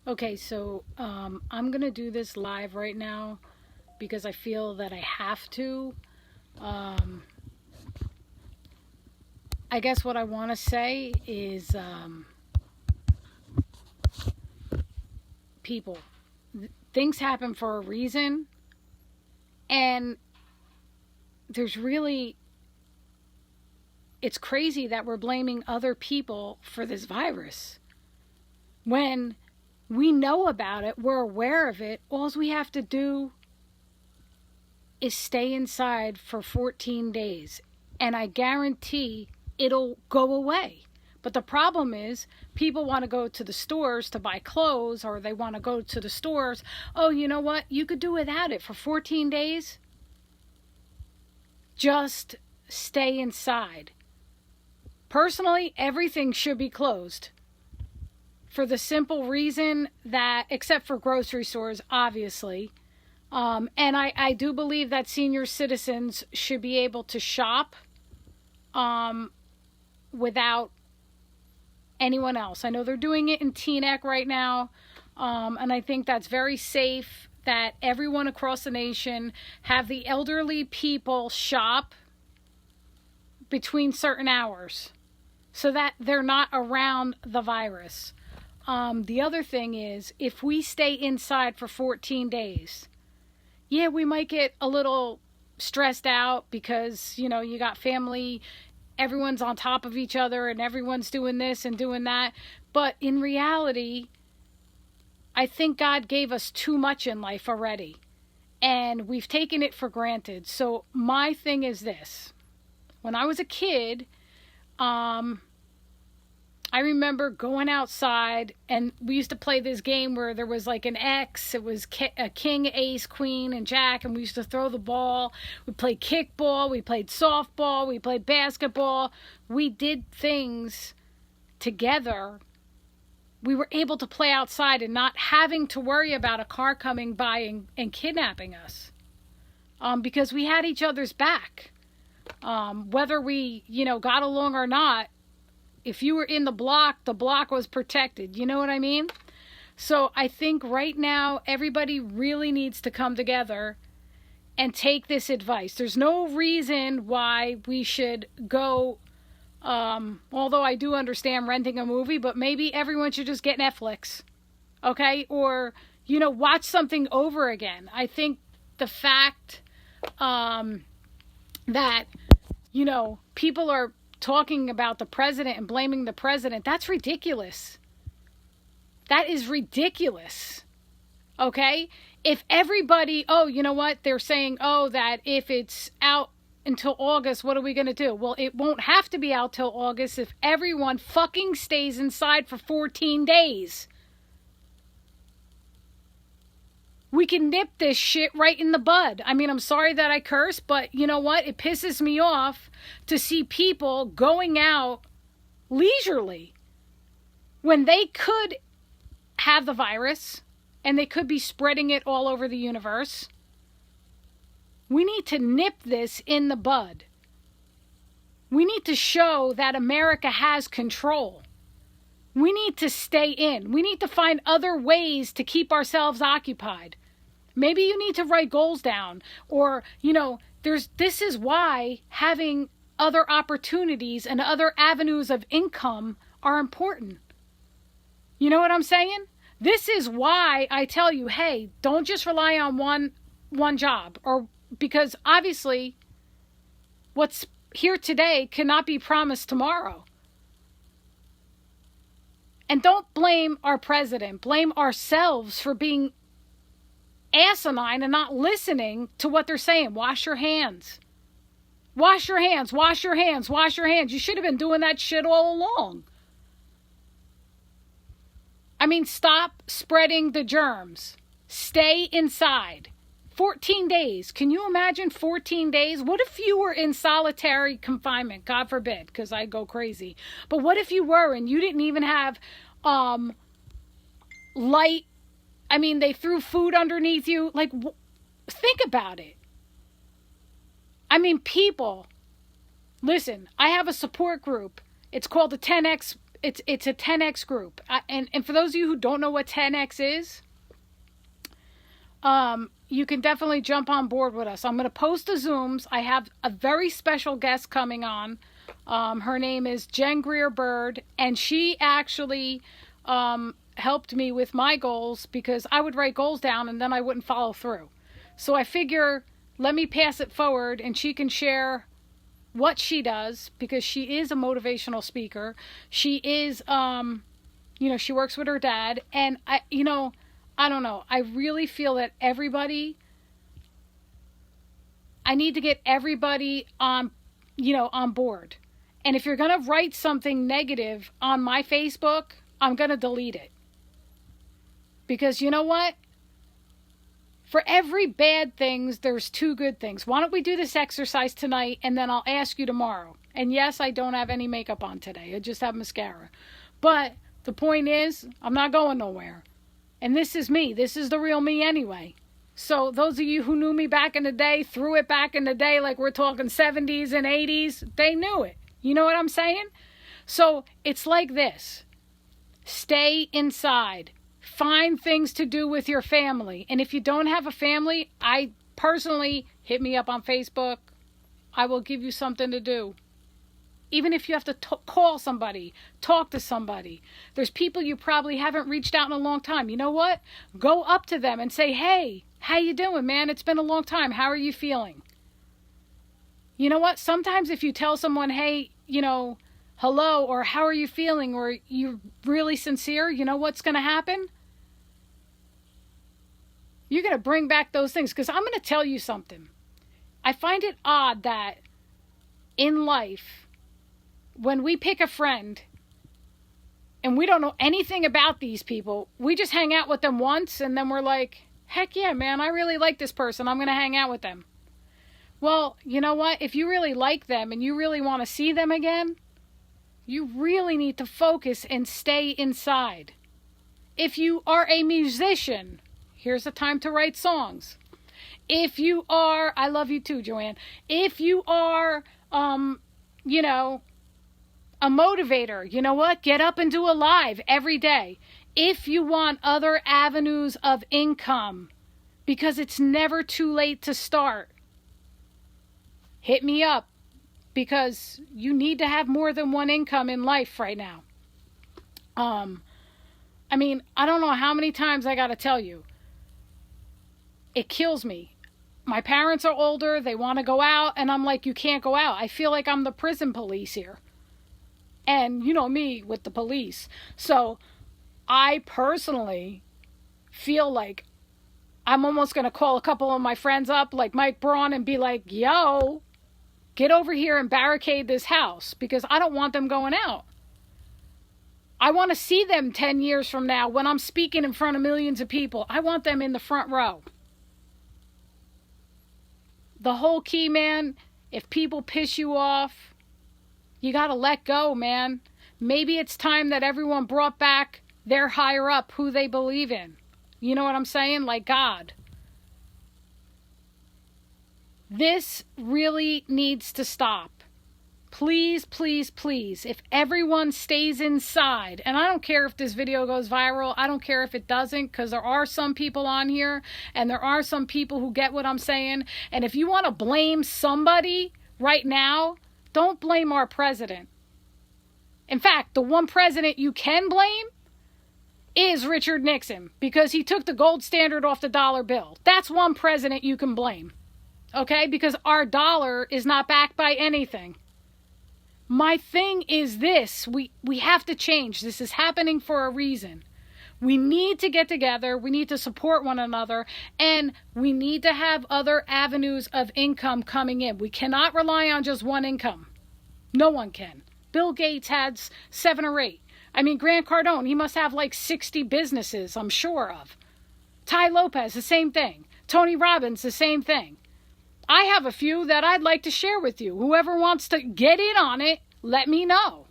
Okay, so I'm gonna do this live right now because I feel that I have to. Um, I guess what I want to say is, people, things happen for a reason, and there's really, it's crazy that we're blaming other people for this virus when we know about it, we're aware of it. All we have to do is stay inside for 14 days, and I guarantee it'll go away. But the problem is, people want to go to the stores to buy clothes, or they want to go to the stores. Oh, you know what? You could do without it for 14 days. Just stay inside. Personally, everything should be closed for the simple reason that, except for grocery stores, obviously. And I do believe that senior citizens should be able to shop without anyone else. I know they're doing it in Teaneck right now, and I think that's very safe that everyone across the nation have the elderly people shop between certain hours so that they're not around the virus. The other thing is, if we stay inside for 14 days, yeah, we might get a little stressed out because, you got family, everyone's on top of each other and everyone's doing this and doing that. But in reality, I think God gave us too much in life already, and we've taken it for granted. So my thing is this. When I was a kid, I remember going outside, and we used to play this game where there was like an X. It was a king, ace, queen, and jack, and we used to throw the ball. We played kickball, we played softball, we played basketball. We did things together. We were able to play outside and not having to worry about a car coming by and kidnapping us, because we had each other's back. Whether we, got along or not, if you were in the block was protected. You know what I mean? So I think right now everybody really needs to come together and take this advice. There's no reason why we should go, although I do understand renting a movie, but maybe everyone should just get Netflix, okay? Or, watch something over again. I think the fact that, people are talking about the president and blaming the president, that's ridiculous. That is ridiculous. Okay? If everybody, you know what? They're saying, that if it's out until August, what are we going to do? Well, it won't have to be out till August if everyone fucking stays inside for 14 days. We can nip this shit right in the bud. I mean, I'm sorry that I curse, but you know what? It pisses me off to see people going out leisurely when they could have the virus and they could be spreading it all over the universe. We need to nip this in the bud. We need to show that America has control. We need to stay in. We need to find other ways to keep ourselves occupied. Maybe you need to write goals down, or, this is why having other opportunities and other avenues of income are important. You know what I'm saying? This is why I tell you, hey, don't just rely on one job, or because obviously what's here today cannot be promised tomorrow. And don't blame our president. Blame ourselves for being asinine and not listening to what they're saying. Wash your hands. Wash your hands. Wash your hands. Wash your hands. You should have been doing that shit all along. I mean, stop spreading the germs. Stay inside. 14 days. Can you imagine 14 days? What if you were in solitary confinement? God forbid, because I'd go crazy. But what if you were and you didn't even have light? I mean, they threw food underneath you. Like, think about it. I mean, people, listen, I have a support group. It's called the 10X It's a 10X group. And for those of you who don't know what 10X is, you can definitely jump on board with us. I'm going to post the Zooms. I have a very special guest coming on. Her name is Jen Greer Bird, and she actually helped me with my goals because I would write goals down and then I wouldn't follow through. So I figure, let me pass it forward and she can share what she does because she is a motivational speaker. She is, she works with her dad. And I don't know. I really feel that I need to get everybody on board. And if you're going to write something negative on my Facebook, I'm going to delete it. Because you know what? For every bad thing, there's 2 good things. Why don't we do this exercise tonight and then I'll ask you tomorrow. And yes, I don't have any makeup on today. I just have mascara. But the point is, I'm not going nowhere. And this is me. This is the real me anyway. So those of you who knew me back in the day, threw it back in the day, like we're talking 70s and 80s, they knew it. You know what I'm saying? So it's like this. Stay inside. Find things to do with your family. And if you don't have a family, I personally, hit me up on Facebook. I will give you something to do. Even if you have to call somebody, talk to somebody. There's people you probably haven't reached out in a long time. You know what? Go up to them and say, hey, how you doing, man? It's been a long time. How are you feeling? You know what? Sometimes if you tell someone, hey, hello, or how are you feeling, or you're really sincere, you know what's going to happen? You're going to bring back those things. Because I'm going to tell you something. I find it odd that in life, when we pick a friend and we don't know anything about these people, we just hang out with them once and then we're like, heck yeah, man, I really like this person. I'm going to hang out with them. Well, you know what? If you really like them and you really want to see them again, you really need to focus and stay inside. If you are a musician, here's the time to write songs. If you are, I love you too, Joanne. If you are, a motivator, you know what? Get up and do a live every day. If you want other avenues of income, because it's never too late to start, hit me up because you need to have more than one income in life right now. I don't know how many times I got to tell you. It kills me. My parents are older. They want to go out. And I'm like, you can't go out. I feel like I'm the prison police here. And you know me with the police. So I personally feel like I'm almost going to call a couple of my friends up, like Mike Braun, and be like, yo, get over here and barricade this house because I don't want them going out. I want to see them 10 years from now when I'm speaking in front of millions of people. I want them in the front row. The whole key, man, if people piss you off, you got to let go, man. Maybe it's time that everyone brought back their higher up who they believe in. You know what I'm saying? Like God. This really needs to stop. Please, please, please, if everyone stays inside, and I don't care if this video goes viral, I don't care if it doesn't, because there are some people on here, and there are some people who get what I'm saying, and if you want to blame somebody right now, don't blame our president. In fact, the one president you can blame is Richard Nixon, because he took the gold standard off the dollar bill. That's one president you can blame, okay? Because our dollar is not backed by anything. My thing is this, we have to change. This is happening for a reason. We need to get together, we need to support one another, and we need to have other avenues of income coming in. We cannot rely on just one income. No one can. Bill Gates had 7 or 8. Grant Cardone, he must have like 60 businesses, I'm sure of. Tai Lopez, the same thing. Tony Robbins, the same thing. I have a few that I'd like to share with you. Whoever wants to get in on it, let me know.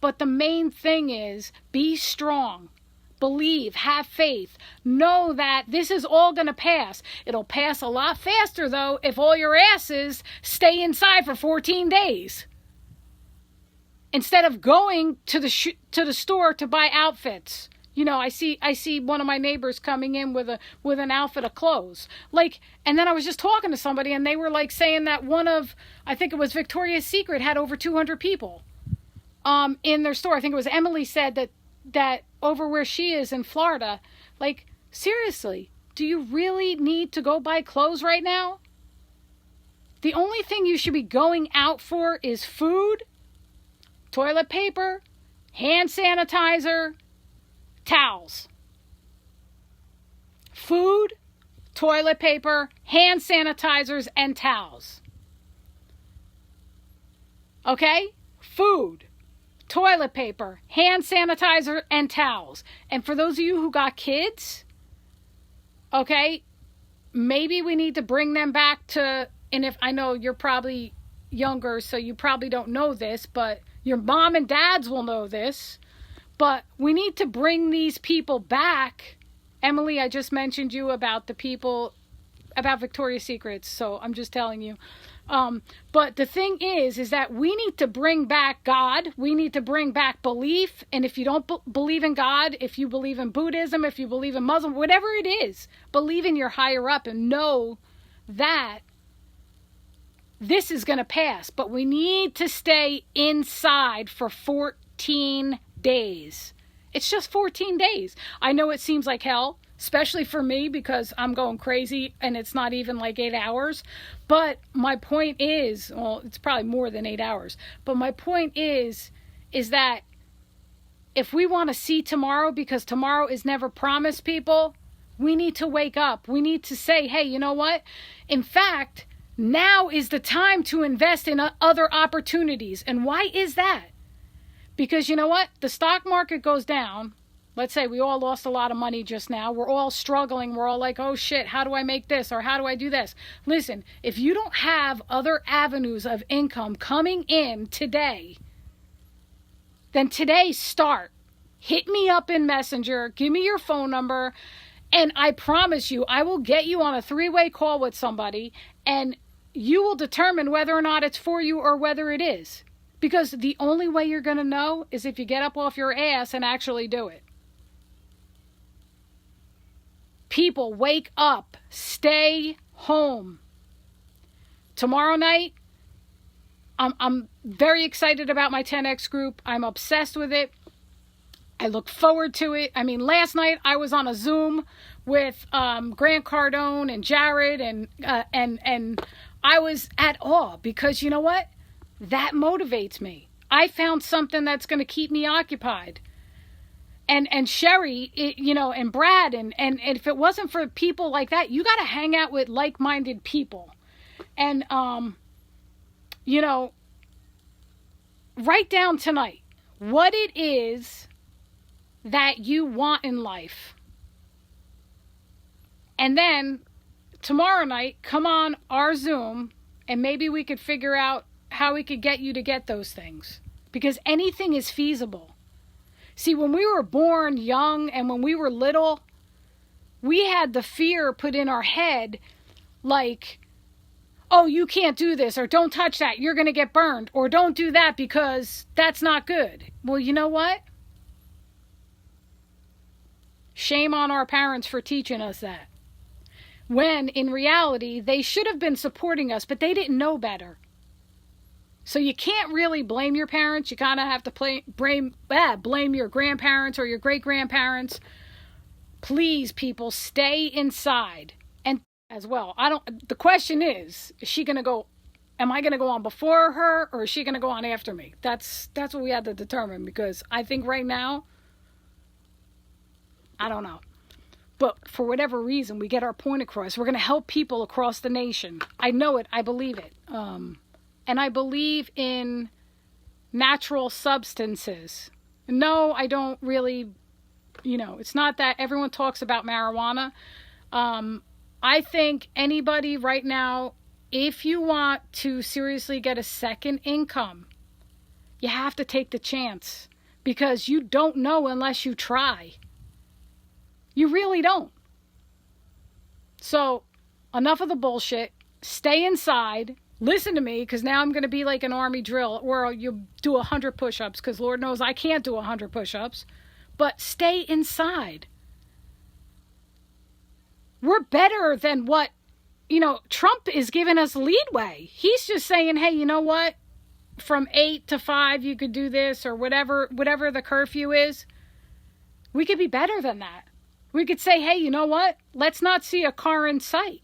But the main thing is be strong. Believe, have faith. Know that this is all going to pass. It'll pass a lot faster, though, if all your asses stay inside for 14 days. instead of going to the store to buy outfits. You know, I see one of my neighbors coming in with an outfit of clothes. Like, and then I was just talking to somebody and they were like saying that I think it was Victoria's Secret had over 200 people in their store. I think it was Emily said that over where she is in Florida. Like, seriously, do you really need to go buy clothes right now? The only thing you should be going out for is food, toilet paper, hand sanitizer, towels. Food, toilet paper, hand sanitizers, and towels. Okay? Food, toilet paper, hand sanitizer, and towels. And for those of you who got kids, okay, maybe we need to bring them back to, and if I know you're probably younger, so you probably don't know this, but your mom and dads will know this. But we need to bring these people back. Emily, I just mentioned you about the people, about Victoria's Secrets, so I'm just telling you. But the thing is that we need to bring back God. We need to bring back belief. And if you don't believe in God, if you believe in Buddhism, if you believe in Muslim, whatever it is, believe in your higher up and know that this is going to pass. But we need to stay inside for 14 days. It's just 14 days. I know it seems like hell, especially for me because I'm going crazy and it's not even like 8 hours. But my point is, well, it's probably more than 8 hours. But my point is that if we want to see tomorrow, because tomorrow is never promised, people, we need to wake up. We need to say, hey, you know what? In fact, now is the time to invest in other opportunities. And why is that? Because you know what? The stock market goes down. Let's say we all lost a lot of money just now. We're all struggling. We're all like, oh shit, how do I make this? Or how do I do this? Listen, if you don't have other avenues of income coming in today, then today start. Hit me up in Messenger. Give me your phone number. And I promise you, I will get you on a 3-way call with somebody. And you will determine whether or not it's for you or whether it is. Because the only way you're going to know is if you get up off your ass and actually do it. People, wake up. Stay home. Tomorrow night, I'm very excited about my 10X group. I'm obsessed with it. I look forward to it. I mean, last night I was on a Zoom with Grant Cardone and Jared, and I was at awe because you know what? That motivates me. I found something that's going to keep me occupied. And Sherry, and Brad, and if it wasn't for people like that, you got to hang out with like-minded people. And, write down tonight what it is that you want in life. And then tomorrow night, come on our Zoom, and maybe we could figure out how we could get you to get those things. Because anything is feasible. See, when we were born young and when we were little, we had the fear put in our head like, oh, you can't do this, or don't touch that, you're going to get burned, or don't do that because that's not good. Well, you know what? Shame on our parents for teaching us that. When, in reality, they should have been supporting us, but they didn't know better. So you can't really blame your parents. You kind of have to blame your grandparents or your great-grandparents. Please, people, stay inside. And as well, the question is she going to go, am I going to go on before her, or is she going to go on after me? That's what we have to determine, because I think right now, I don't know. But for whatever reason, we get our point across. We're going to help people across the nation. I know it. I believe it. And I believe in natural substances. No, I don't really, it's not that everyone talks about marijuana. I think anybody right now, if you want to seriously get a second income, you have to take the chance, because you don't know unless you try. You really don't. So, enough of the bullshit. Stay inside. Listen to me, because now I'm going to be like an army drill, or you do 100 push-ups, because Lord knows I can't do 100 push-ups. But stay inside. We're better than what, Trump is giving us leadway. He's just saying, hey, you know what? From 8 to 5, you could do this, or whatever the curfew is. We could be better than that. We could say, hey, you know what? Let's not see a car in sight.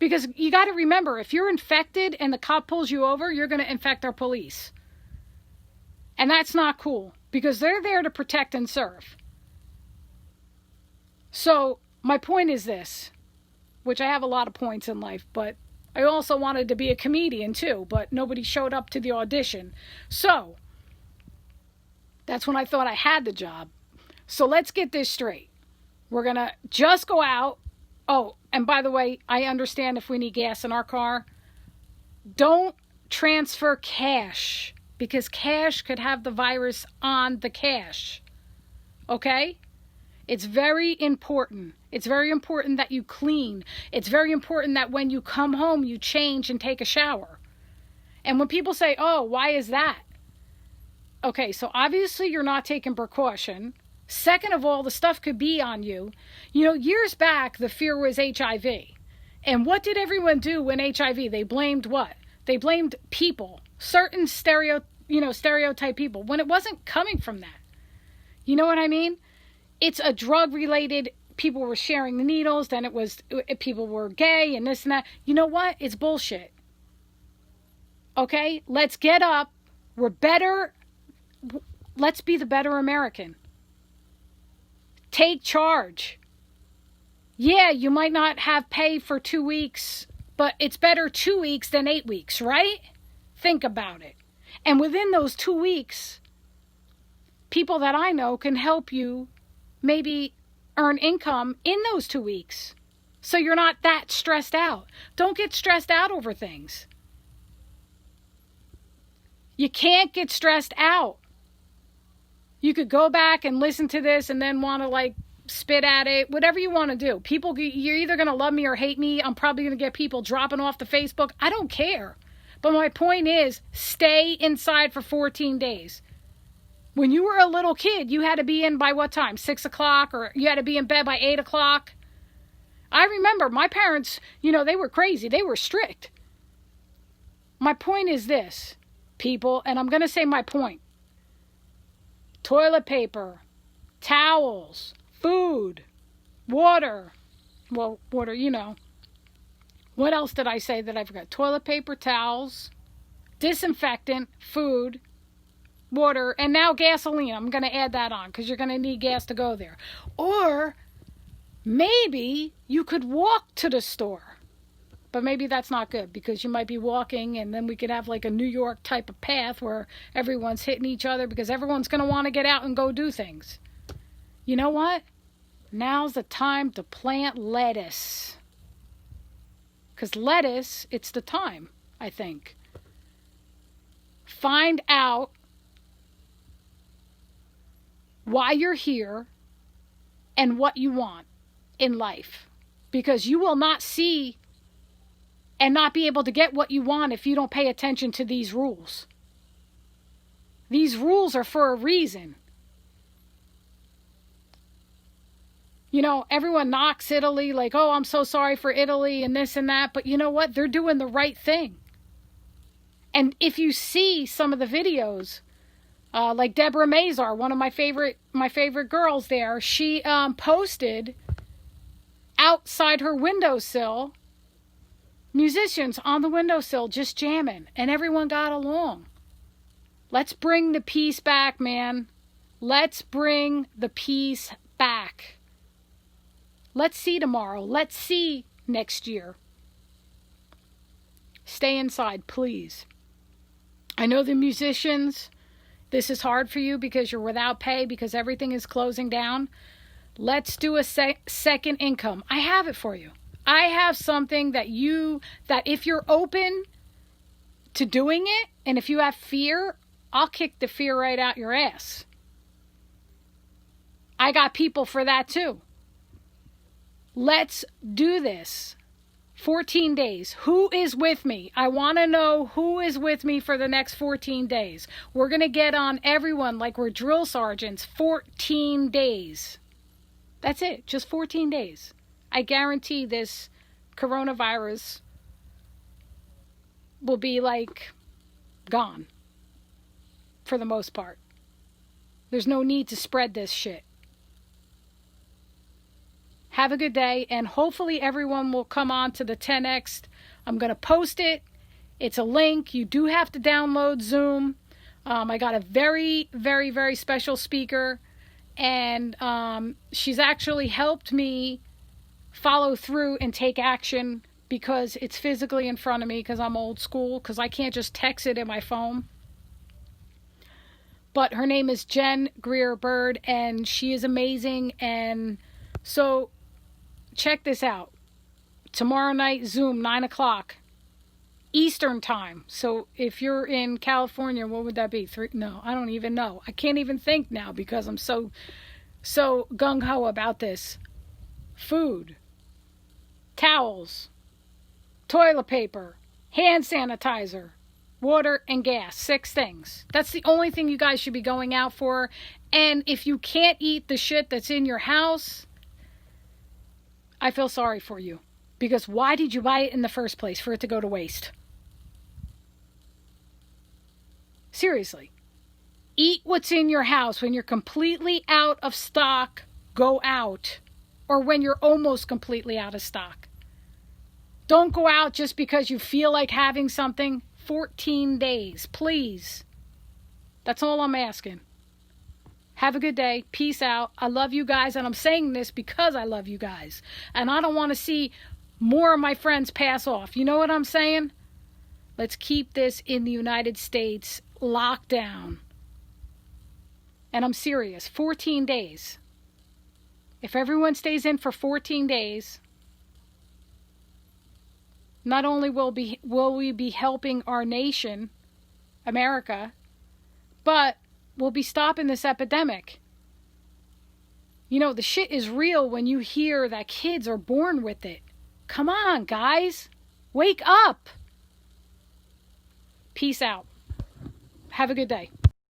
Because you got to remember, if you're infected and the cop pulls you over, you're going to infect our police. And that's not cool, because they're there to protect and serve. So my point is this, which I have a lot of points in life, but I also wanted to be a comedian too, but nobody showed up to the audition. So that's when I thought I had the job. So let's get this straight. We're going to just go out. Oh, and by the way, I understand if we need gas in our car. Don't transfer cash, because cash could have the virus on the cash. Okay? It's very important. It's very important that you clean. It's very important that when you come home, you change and take a shower. And when people say, oh, why is that? Okay, so obviously you're not taking precaution. Second of all, the stuff could be on you. Years back, the fear was HIV. And what did everyone do when HIV? They blamed what? They blamed people, certain stereotype people, when it wasn't coming from that. You know what I mean? It's a drug-related, people were sharing the needles, then it was people were gay and this and that. You know what? It's bullshit. Okay? Let's get up. We're better. Let's be the better American. Take charge. Yeah, you might not have pay for 2 weeks, but it's better 2 weeks than 8 weeks, right? Think about it. And within those 2 weeks, people that I know can help you maybe earn income in those 2 weeks. So you're not that stressed out. Don't get stressed out over things. You can't get stressed out. You could go back and listen to this and then want to spit at it, whatever you want to do. People, you're either going to love me or hate me. I'm probably going to get people dropping off the Facebook. I don't care. But my point is, stay inside for 14 days. When you were a little kid, you had to be in by what time? 6 o'clock, or you had to be in bed by 8 o'clock. I remember my parents, they were crazy. They were strict. My point is this, people, and I'm going to say my point. Toilet paper, towels, food, water. Well, water, What else did I say that I forgot? Toilet paper, towels, disinfectant, food, water, and now gasoline. I'm going to add that on because you're going to need gas to go there. Or maybe you could walk to the store. But maybe that's not good, because you might be walking and then we could have a New York type of path where everyone's hitting each other because everyone's going to want to get out and go do things. You know what? Now's the time to plant lettuce. Because lettuce, it's the time, I think. Find out why you're here and what you want in life. Because you will not see and not be able to get what you want if you don't pay attention to these rules. These rules are for a reason. Everyone knocks Italy oh, I'm so sorry for Italy and this and that. But you know what? They're doing the right thing. And if you see some of the videos, like Deborah Mazar, one of my favorite girls there, she posted outside her windowsill, musicians on the windowsill just jamming, and everyone got along. Let's bring the peace back, man. Let's bring the peace back. Let's see tomorrow. Let's see next year. Stay inside, please. I know the musicians, this is hard for you because you're without pay, because everything is closing down. Let's do a second income. I have it for you. I have something that if you're open to doing it, and if you have fear, I'll kick the fear right out your ass. I got people for that too. Let's do this. 14 days. Who is with me? I want to know who is with me for the next 14 days. We're going to get on everyone like we're drill sergeants. 14 days. That's it. Just 14 days. I guarantee this coronavirus will be like gone for the most part. There's no need to spread this shit. Have a good day, and hopefully everyone will come on to the 10X. I'm going to post it. It's a link. You do have to download Zoom. I got a very, very, very special speaker, and she's actually helped me follow through and take action because it's physically in front of me because I'm old school, because I can't just text it in my phone. But her name is Jen Greer Bird, and she is amazing. And so check this out. Tomorrow night, Zoom, 9 o'clock Eastern time. So if you're in California, what would that be? 3? No, I don't even know. I can't even think now because I'm so gung-ho about this. Food, towels, toilet paper, hand sanitizer, water, and gas. 6 things. That's the only thing you guys should be going out for. And if you can't eat the shit that's in your house, I feel sorry for you. Because why did you buy it in the first place? For it to go to waste. Seriously. Eat what's in your house. When you're completely out of stock, go out. Or when you're almost completely out of stock. Don't go out just because you feel like having something. 14 days, please. That's all I'm asking. Have a good day. Peace out. I love you guys, and I'm saying this because I love you guys. And I don't want to see more of my friends pass off. You know what I'm saying? Let's keep this in the United States locked down. And I'm serious. 14 days. If everyone stays in for 14 days, not only will we be helping our nation, America, but we'll be stopping this epidemic. You know, the shit is real when you hear that kids are born with it. Come on, guys. Wake up. Peace out. Have a good day.